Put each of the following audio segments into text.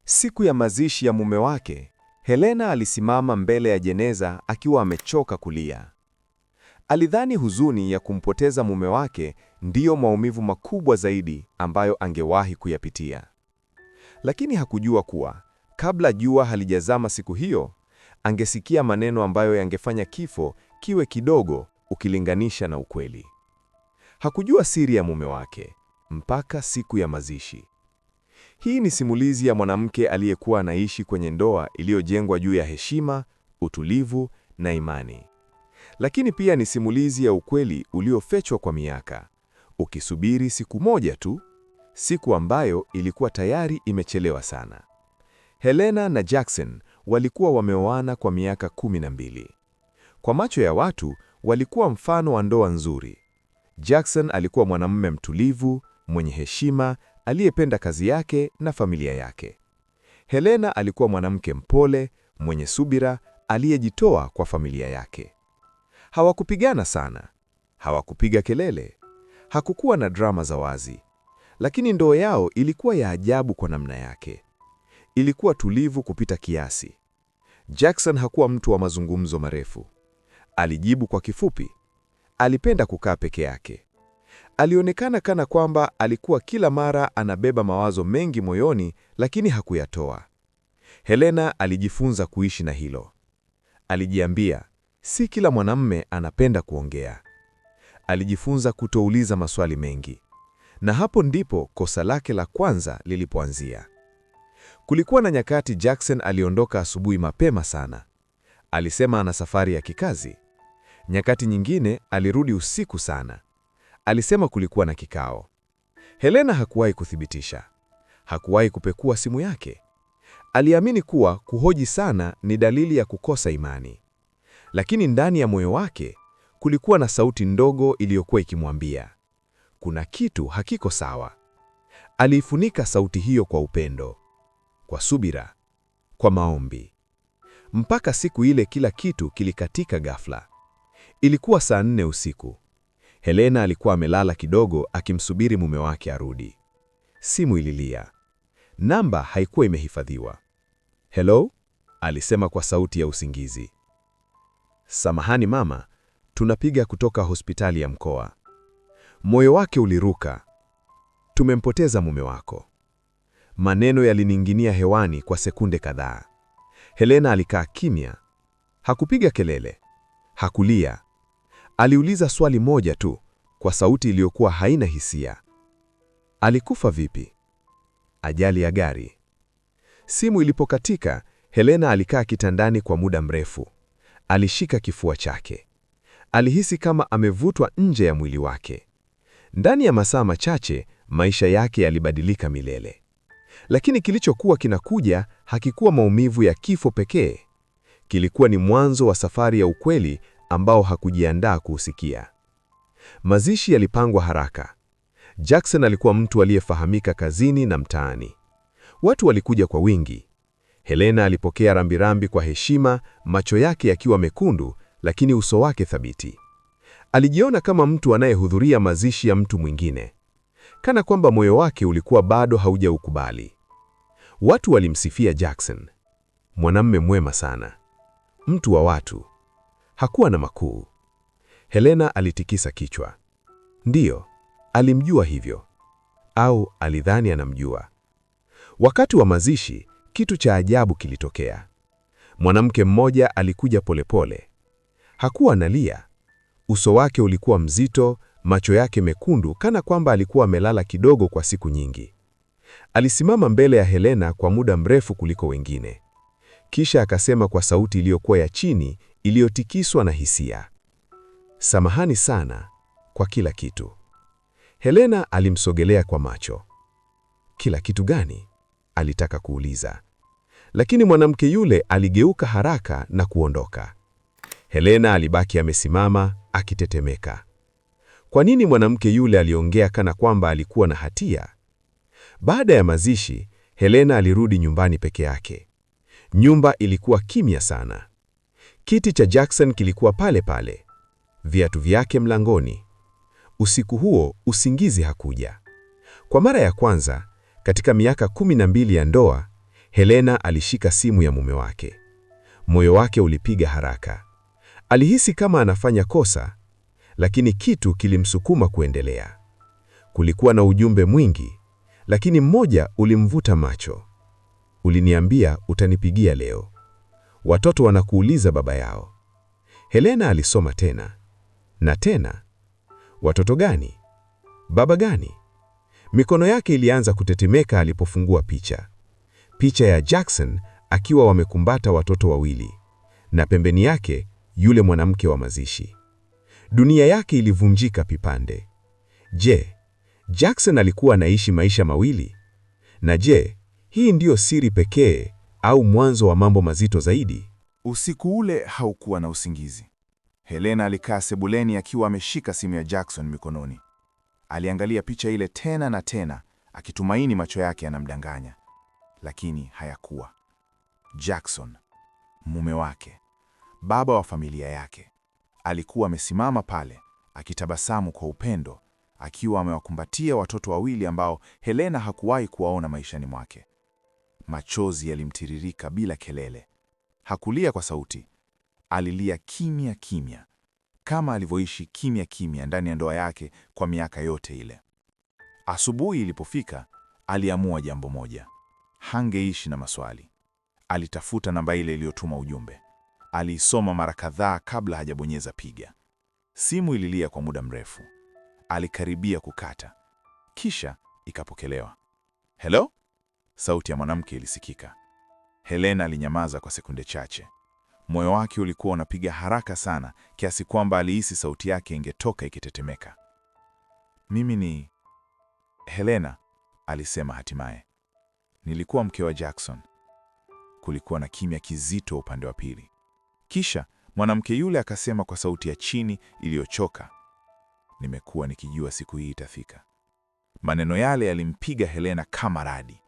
Siku ya mazishi ya mume wake, Helena alisimama mbele ya jeneza akiwa amechoka kulia. Alidhani huzuni ya kumpoteza mume wake ndiyo maumivu makubwa zaidi ambayo angewahi kuyapitia. Lakini hakujua kuwa, kabla jua halijazama siku hiyo, angesikia maneno ambayo yangefanya kifo kiwe kidogo ukilinganisha na ukweli. Hakujua siri ya mume wake mpaka siku ya mazishi. Hii ni simulizi ya mwanamke aliyekuwa anaishi kwenye ndoa iliyojengwa juu ya heshima, utulivu na imani. Lakini pia ni simulizi ya ukweli uliofechwa kwa miaka, ukisubiri siku moja tu, siku ambayo ilikuwa tayari imechelewa sana. Helena na Jackson walikuwa wameoana kwa miaka 12. Kwa macho ya watu, walikuwa mfano wa ndoa nzuri. Jackson alikuwa mwanamume mtulivu, mwenye heshima, aliyependa kazi yake na familia yake. Helena alikuwa mwanamke mpole, mwenye subira, aliyejitoa kwa familia yake. Hawakupigana sana, hawakupiga kelele, hakukuwa na drama za wazi. Lakini ndoa yao ilikuwa ya ajabu kwa namna yake. Ilikuwa tulivu kupita kiasi. Jackson hakuwa mtu wa mazungumzo marefu. Alijibu kwa kifupi. Alipenda kukaa peke yake. Alionekana kana kwamba alikuwa kila mara anabeba mawazo mengi moyoni, lakini hakuyatoa. Helena alijifunza kuishi na hilo. Alijiambia, si kila mwanamume anapenda kuongea. Alijifunza kutouliza maswali mengi. Na hapo ndipo kosa lake la kwanza lilipoanzia. Kulikuwa na nyakati Jackson aliondoka asubuhi mapema sana. Alisema ana safari ya kikazi. Nyakati nyingine alirudi usiku sana. Alisema kulikuwa na kikao. Helena hakuwahi kuthibitisha. Hakuwahi kupekua simu yake. Aliamini kuwa kuhoji sana ni dalili ya kukosa imani. Lakini ndani ya moyo wake kulikuwa na sauti ndogo iliyokuwa ikimwambia, kuna kitu hakiko sawa. Aliifunika sauti hiyo kwa upendo, kwa subira, kwa maombi. Mpaka siku ile kila kitu kilikatika ghafla. Ilikuwa saa 4 usiku. Helena alikuwa amelala kidogo akimsubiri mume wake arudi. Simu ililia. Namba haikuwa imehifadhiwa. "Hello?" alisema kwa sauti ya usingizi. "Samahani mama, tunapiga kutoka hospitali ya mkoa." Moyo wake uliruka. "Tumempoteza mume wako." Maneno yalining'inia hewani kwa sekunde kadhaa. Helena alikaa kimya. Hakupiga kelele. Hakulia. Aliuliza swali moja tu, kwa sauti iliyokuwa haina hisia. "Alikufa vipi?" "Ajali ya gari." Simu ilipokatika, Helena alikaa kitandani kwa muda mrefu. Alishika kifua chake. Alihisi kama amevutwa nje ya mwili wake. Ndani ya masaa machache, maisha yake yalibadilika milele. Lakini kilichokuwa kinakuja hakikuwa maumivu ya kifo pekee. Kilikuwa ni mwanzo wa safari ya ukweli ambao hakujiandaa kuusikia. Mazishi yalipangwa haraka. Jackson alikuwa mtu aliyefahamika kazini na mtaani. Watu walikuja kwa wingi. Helena alipokea rambirambi kwa heshima, macho yake yakiwa mekundu, lakini uso wake thabiti. Alijiona kama mtu anayehudhuria mazishi ya mtu mwingine, kana kwamba moyo wake ulikuwa bado haujaukubali. Watu walimsifia Jackson. Mwanamume mwema sana. Mtu wa watu. Hakuwa na makuu. Helena alitikisa kichwa. Ndiyo, alimjua hivyo. Au alidhani anamjua. Wakati wa mazishi, kitu cha ajabu kilitokea. Mwanamke mmoja alikuja polepole. Hakuwa analia. Uso wake ulikuwa mzito, macho yake mekundu kana kwamba alikuwa amelala kidogo kwa siku nyingi. Alisimama mbele ya Helena kwa muda mrefu kuliko wengine. Kisha akasema kwa sauti iliyokuwa ya chini, iliyotikiswa na hisia. "Samahani sana kwa kila kitu." Helena alimsogelea kwa macho. "Kila kitu gani?" alitaka kuuliza. Lakini mwanamke yule aligeuka haraka na kuondoka. Helena alibaki amesimama, akitetemeka. Kwa nini mwanamke yule aliongea kana kwamba alikuwa na hatia? Baada ya mazishi, Helena alirudi nyumbani peke yake. Nyumba ilikuwa kimya sana. Kiti cha Jackson kilikuwa pale pale. Viatu vyake mlangoni. Usiku huo usingizi hakuja. Kwa mara ya kwanza katika miaka 12 ya ndoa, Helena alishika simu ya mume wake. Moyo wake ulipiga haraka. Alihisi kama anafanya kosa, lakini kitu kilimsukuma kuendelea. Kulikuwa na ujumbe mwingi, lakini mmoja ulimvuta macho. Uliniambia utanipigia leo. Watoto wanakuuliza baba yao. Helena alisoma tena na tena. Watoto gani? Baba gani? Mikono yake ilianza kutetemeka alipofungua picha. Picha ya Jackson akiwa wamekumbata watoto wawili, na pembeni yake yule mwanamke wa mazishi. Dunia yake ilivunjika vipande. Je, Jackson alikuwa anaishi maisha mawili? Na je, hii ndiyo siri pekee au mwanzo wa mambo mazito zaidi? Usiku ule haukuwa na usingizi. Helena alikaa sebuleni akiwa ameshika simu ya Jackson mikononi. Aliangalia picha ile tena na tena, akitumaini macho yake yanamdanganya. Lakini hayakuwa. Jackson, mume wake, baba wa familia yake, alikuwa amesimama pale, akitabasamu kwa upendo, akiwa amewakumbatia watoto wawili ambao Helena hakuwahi kuwaona maishani mwake. Machozi yalimtiririka bila kelele. Hakulia kwa sauti. Alilia kimya kimya, kama alivyoishi kimya kimya ndani ya ndoa yake kwa miaka yote ile. Asubuhi ilipofika, aliamua jambo moja. Hangeishi na maswali. Alitafuta namba ile iliyotuma ujumbe. Aliisoma mara kadhaa kabla hajabonyeza piga. Simu ililia kwa muda mrefu. Alikaribia kukata. Kisha ikapokelewa. Hello? Sauti ya mwanamke ilisikika. Helena alinyamaza kwa sekunde chache. Moyo wake ulikuwa unapiga haraka sana kiasi kwamba alihisi sauti yake ingetoka ikitetemeka. Mimi ni Helena, alisema hatimaye. Nilikuwa mke wa Jackson. Kulikuwa na kimya kizito upande wa pili. Kisha mwanamke yule akasema kwa sauti ya chini iliyochoka, nimekuwa nikijua siku hii itafika. Maneno yale yalimpiga Helena kama radi.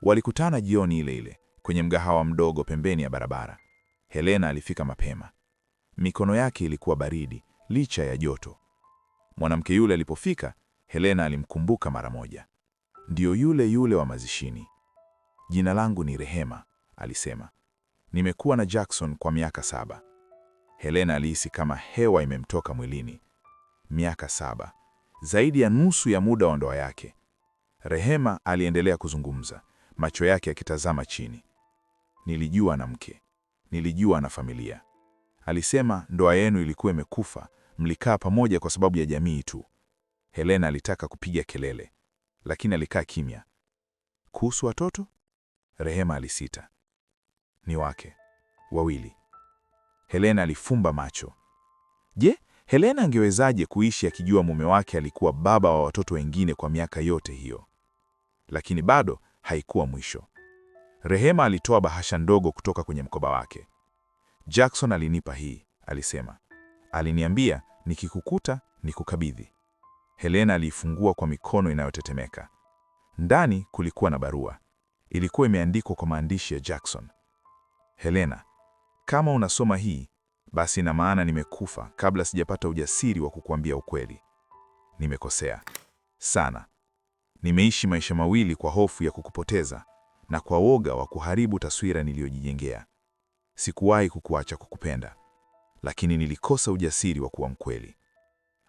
Walikutana jioni ile ile kwenye mgahawa mdogo pembeni ya barabara. Helena alifika mapema. Mikono yake ilikuwa baridi licha ya joto. Mwanamke yule alipofika, Helena alimkumbuka mara moja. Ndio yule yule wa mazishini. Jina langu ni Rehema, alisema. Nimekuwa na Jackson kwa miaka 7. Helena alihisi kama hewa imemtoka mwilini. Miaka 7, zaidi ya nusu ya muda wa ndoa yake. Rehema aliendelea kuzungumza, macho yake yakitazama chini. Nilijua na mke, nilijua na familia. Alisema ndoa yenu ilikuwa imekufa, mlikaa pamoja kwa sababu ya jamii tu. Helena alitaka kupiga kelele, lakini alikaa kimya. Kuhusu watoto? Rehema alisita. Ni wake, wawili. Helena alifumba macho. Je, Helena angewezaje kuishi akijua mume wake alikuwa baba wa watoto wengine kwa miaka yote hiyo? Lakini bado haikuwa mwisho. Rehema alitoa bahasha ndogo kutoka kwenye mkoba wake. Jackson alinipa hii, alisema. Aliniambia nikikukuta nikukabidhi. Helena aliifungua kwa mikono inayotetemeka. Ndani kulikuwa na barua. Ilikuwa imeandikwa kwa maandishi ya Jackson. Helena, kama unasoma hii, basi ina maana nimekufa kabla sijapata ujasiri wa kukuambia ukweli. Nimekosea sana. Nimeishi maisha mawili kwa hofu ya kukupoteza na kwa woga wa kuharibu taswira niliyojijengea. Sikuwahi kukuacha kukupenda, lakini nilikosa ujasiri wa kuwa mkweli.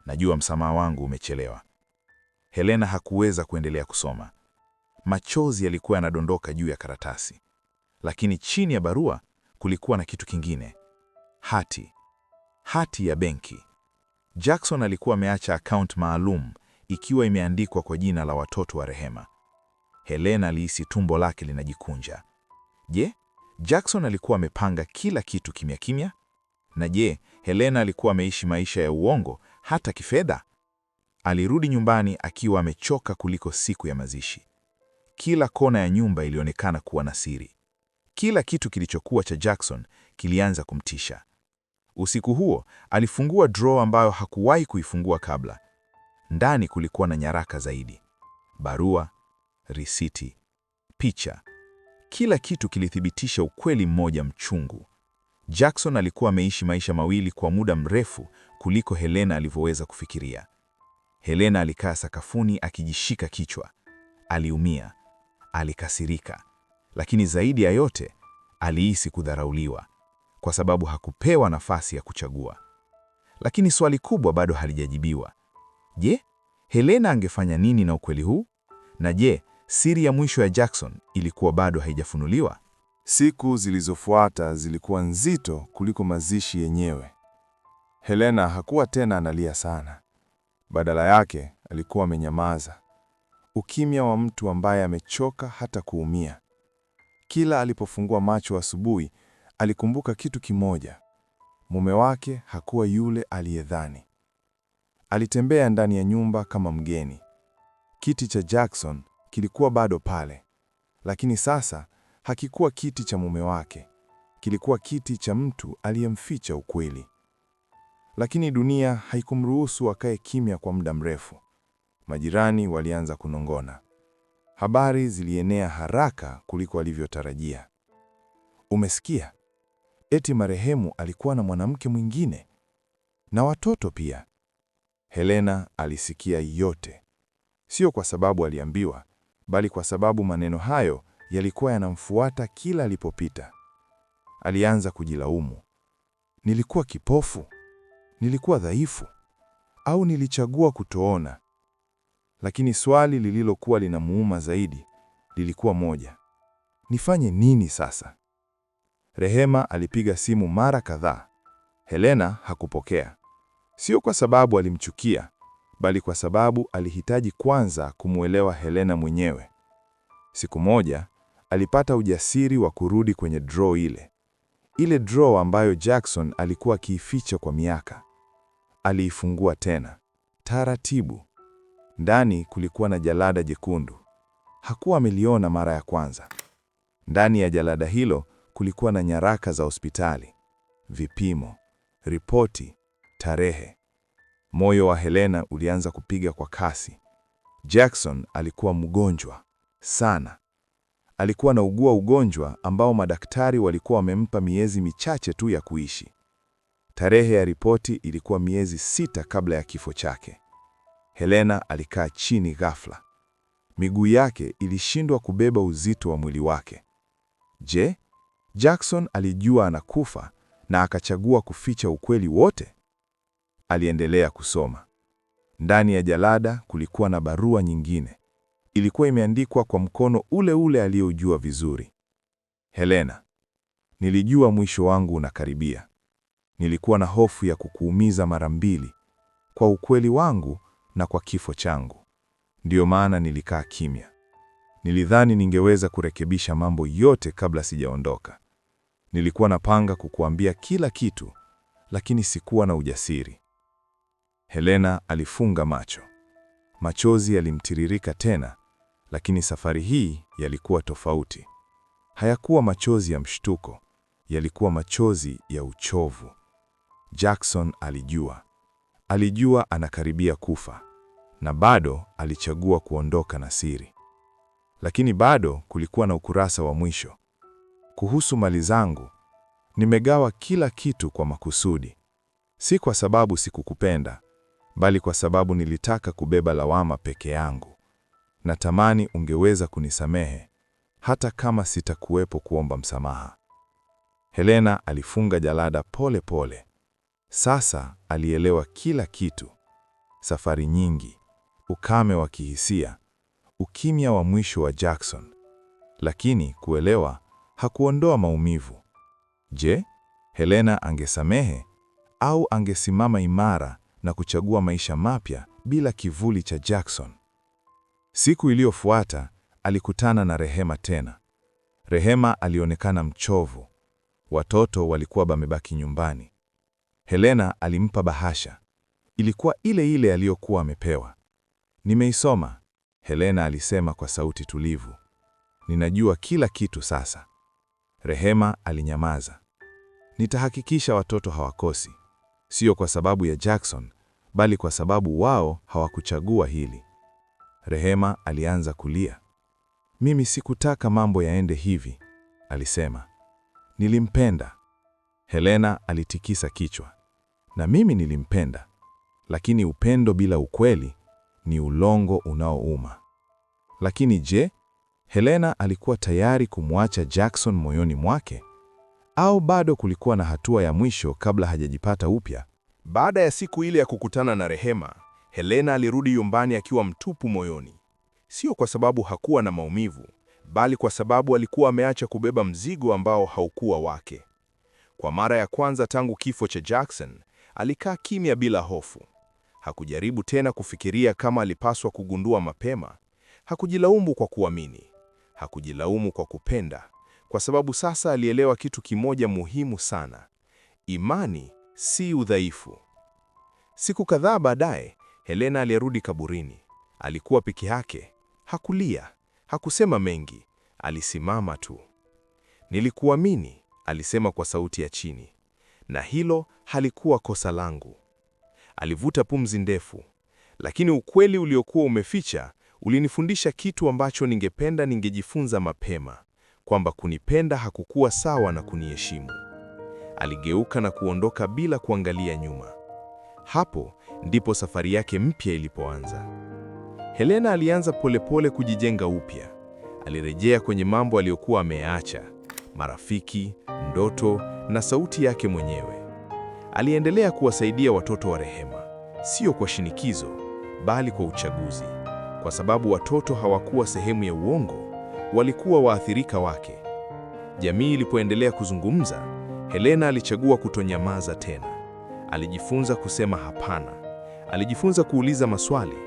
Najua msamaha wangu umechelewa. Helena hakuweza kuendelea kusoma. Machozi yalikuwa yanadondoka juu ya karatasi. Lakini chini ya barua kulikuwa na kitu kingine. Hati ya benki. Jackson alikuwa ameacha account maalum ikiwa imeandikwa kwa jina la watoto wa Rehema. Helena alihisi tumbo lake linajikunja. Je, Jackson alikuwa amepanga kila kitu kimya kimya? Na je, Helena alikuwa ameishi maisha ya uongo hata kifedha? Alirudi nyumbani akiwa amechoka kuliko siku ya mazishi. Kila kona ya nyumba ilionekana kuwa na siri. Kila kitu kilichokuwa cha Jackson kilianza kumtisha. Usiku huo alifungua drawer ambayo hakuwahi kuifungua kabla. Ndani kulikuwa na nyaraka zaidi. Barua, risiti, picha. Kila kitu kilithibitisha ukweli mmoja mchungu. Jackson alikuwa ameishi maisha mawili kwa muda mrefu kuliko Helena alivyoweza kufikiria. Helena alikaa sakafuni akijishika kichwa. Aliumia, alikasirika, lakini zaidi ya yote alihisi kudharauliwa kwa sababu hakupewa nafasi ya kuchagua. Lakini swali kubwa bado halijajibiwa. Je, Helena angefanya nini na ukweli huu? Na je, siri ya mwisho ya Jackson ilikuwa bado haijafunuliwa? Siku zilizofuata zilikuwa nzito kuliko mazishi yenyewe. Helena hakuwa tena analia sana. Badala yake, alikuwa amenyamaza. Ukimya wa mtu ambaye amechoka hata kuumia. Kila alipofungua macho asubuhi, alikumbuka kitu kimoja. Mume wake hakuwa yule aliyedhani. Alitembea ndani ya nyumba kama mgeni. Kiti cha Jackson kilikuwa bado pale, lakini sasa hakikuwa kiti cha mume wake. Kilikuwa kiti cha mtu aliyemficha ukweli. Lakini dunia haikumruhusu akae kimya kwa muda mrefu. Majirani walianza kunong'ona. Habari zilienea haraka kuliko alivyotarajia. Umesikia? Eti marehemu alikuwa na mwanamke mwingine na watoto pia. Helena alisikia yote, sio kwa sababu aliambiwa, bali kwa sababu maneno hayo yalikuwa yanamfuata kila alipopita. Alianza kujilaumu. Nilikuwa kipofu? Nilikuwa dhaifu? Au nilichagua kutoona? Lakini swali lililokuwa linamuuma zaidi lilikuwa moja. Nifanye nini sasa? Rehema alipiga simu mara kadhaa. Helena hakupokea. Sio kwa sababu alimchukia, bali kwa sababu alihitaji kwanza kumuelewa Helena mwenyewe. Siku moja, alipata ujasiri wa kurudi kwenye draw ile draw ambayo Jackson alikuwa akiificha kwa miaka. Aliifungua tena, taratibu. Ndani kulikuwa na jalada jekundu. Hakuwa ameliona mara ya kwanza. Ndani ya jalada hilo kulikuwa na nyaraka za hospitali, vipimo, ripoti, tarehe. Moyo wa Helena ulianza kupiga kwa kasi. Jackson alikuwa mgonjwa sana. Alikuwa anaugua ugonjwa ambao madaktari walikuwa wamempa miezi michache tu ya kuishi. Tarehe ya ripoti ilikuwa miezi 6 kabla ya kifo chake. Helena alikaa chini ghafla. Miguu yake ilishindwa kubeba uzito wa mwili wake. Je, Jackson alijua anakufa na akachagua kuficha ukweli wote? Aliendelea kusoma. Ndani ya jalada kulikuwa na barua nyingine. Ilikuwa imeandikwa kwa mkono ule ule aliojua vizuri. Helena, nilijua mwisho wangu unakaribia. Nilikuwa na hofu ya kukuumiza mara mbili, kwa ukweli wangu na kwa kifo changu. Ndiyo maana nilikaa kimya. Nilidhani ningeweza kurekebisha mambo yote kabla sijaondoka. Nilikuwa napanga kukuambia kila kitu, lakini sikuwa na ujasiri. Helena alifunga macho. Machozi yalimtiririka tena, lakini safari hii yalikuwa tofauti. Hayakuwa machozi ya mshtuko, yalikuwa machozi ya uchovu. Jackson alijua. Alijua anakaribia kufa, na bado alichagua kuondoka na siri. Lakini bado kulikuwa na ukurasa wa mwisho. Kuhusu mali zangu, nimegawa kila kitu kwa makusudi. Si kwa sababu sikukupenda, bali kwa sababu nilitaka kubeba lawama peke yangu. Natamani ungeweza kunisamehe, hata kama sitakuwepo kuomba msamaha. Helena alifunga jalada pole pole. Sasa alielewa kila kitu. Safari nyingi, ukame wa kihisia, ukimya wa mwisho wa Jackson. Lakini kuelewa hakuondoa maumivu. Je, Helena angesamehe au angesimama imara na kuchagua maisha mapya bila kivuli cha Jackson? Siku iliyofuata alikutana na Rehema tena. Rehema alionekana mchovu. Watoto walikuwa wamebaki nyumbani. Helena alimpa bahasha. Ilikuwa ile ile aliyokuwa amepewa. Nimeisoma, Helena alisema kwa sauti tulivu. Ninajua kila kitu sasa. Rehema alinyamaza. Nitahakikisha watoto hawakosi. Sio kwa sababu ya Jackson, bali kwa sababu wao hawakuchagua hili. Rehema alianza kulia. Mimi sikutaka mambo yaende hivi, alisema. Nilimpenda. Helena alitikisa kichwa. Na mimi nilimpenda. Lakini upendo bila ukweli ni ulongo unaouma. Lakini je, Helena alikuwa tayari kumwacha Jackson moyoni mwake, au bado kulikuwa na hatua ya mwisho kabla hajajipata upya? Baada ya siku ile ya kukutana na Rehema, Helena alirudi nyumbani akiwa mtupu moyoni. Sio kwa sababu hakuwa na maumivu, bali kwa sababu alikuwa ameacha kubeba mzigo ambao haukuwa wake. Kwa mara ya kwanza tangu kifo cha Jackson, alikaa kimya bila hofu. Hakujaribu tena kufikiria kama alipaswa kugundua mapema. Hakujilaumu kwa kuamini. Hakujilaumu kwa kupenda, kwa sababu sasa alielewa kitu kimoja muhimu sana: imani si udhaifu. Siku kadhaa baadaye, Helena alirudi kaburini. Alikuwa peke yake. Hakulia, hakusema mengi, alisimama tu. "Nilikuamini," alisema kwa sauti ya chini, "na hilo halikuwa kosa langu." Alivuta pumzi ndefu, lakini ukweli uliokuwa umeficha ulinifundisha kitu ambacho ningependa ningejifunza mapema, kwamba kunipenda hakukuwa sawa na kuniheshimu. Aligeuka na kuondoka bila kuangalia nyuma. Hapo ndipo safari yake mpya ilipoanza. Helena alianza polepole kujijenga upya. Alirejea kwenye mambo aliyokuwa ameyaacha: marafiki, ndoto na sauti yake mwenyewe. Aliendelea kuwasaidia watoto wa Rehema, sio kwa shinikizo, bali kwa uchaguzi, kwa sababu watoto hawakuwa sehemu ya uongo, walikuwa waathirika wake. Jamii ilipoendelea kuzungumza, Helena alichagua kutonyamaza tena. Alijifunza kusema hapana, alijifunza kuuliza maswali,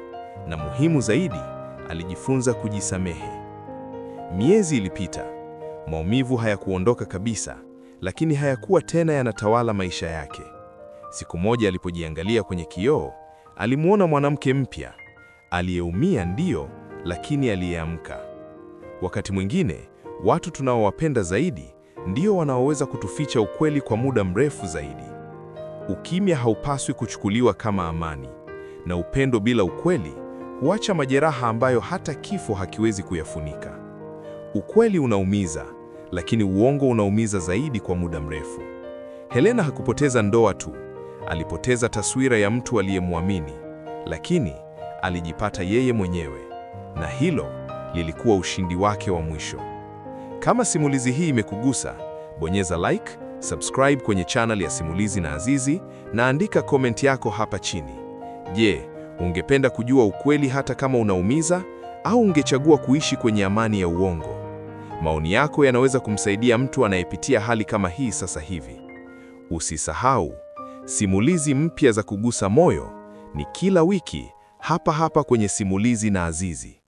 na muhimu zaidi, alijifunza kujisamehe. Miezi ilipita. Maumivu hayakuondoka kabisa, lakini hayakuwa tena yanatawala maisha yake. Siku moja alipojiangalia kwenye kioo, alimuona mwanamke mpya, aliyeumia ndiyo, lakini aliyeamka. Wakati mwingine, watu tunaowapenda zaidi ndio wanaoweza kutuficha ukweli kwa muda mrefu zaidi. Ukimya haupaswi kuchukuliwa kama amani, na upendo bila ukweli huacha majeraha ambayo hata kifo hakiwezi kuyafunika. Ukweli unaumiza, lakini uongo unaumiza zaidi kwa muda mrefu. Helena hakupoteza ndoa tu, alipoteza taswira ya mtu aliyemwamini, lakini alijipata yeye mwenyewe, na hilo lilikuwa ushindi wake wa mwisho. Kama simulizi hii imekugusa, bonyeza like, subscribe kwenye channel ya Simulizi na Azizi, na andika comment yako hapa chini. Je, ungependa kujua ukweli hata kama unaumiza, au ungechagua kuishi kwenye amani ya uongo? Maoni yako yanaweza kumsaidia mtu anayepitia hali kama hii sasa hivi. Usisahau, simulizi mpya za kugusa moyo ni kila wiki hapa hapa kwenye Simulizi na Azizi.